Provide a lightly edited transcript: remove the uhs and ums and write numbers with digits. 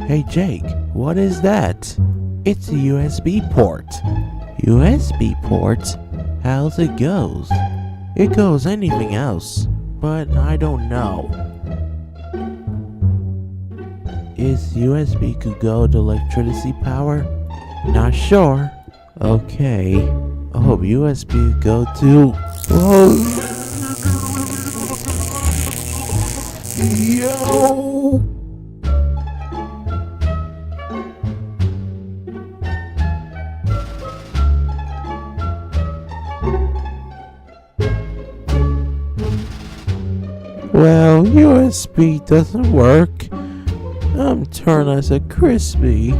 Hey Jake, what is that? It's a USB port. USB port? How's it goes? It goes anything else, but I don't know. Is USB could go to electricity power? Not sure. Okay. I hope USB go to. Whoa! Yo! Well, USB doesn't work. I'm turned as a crispy.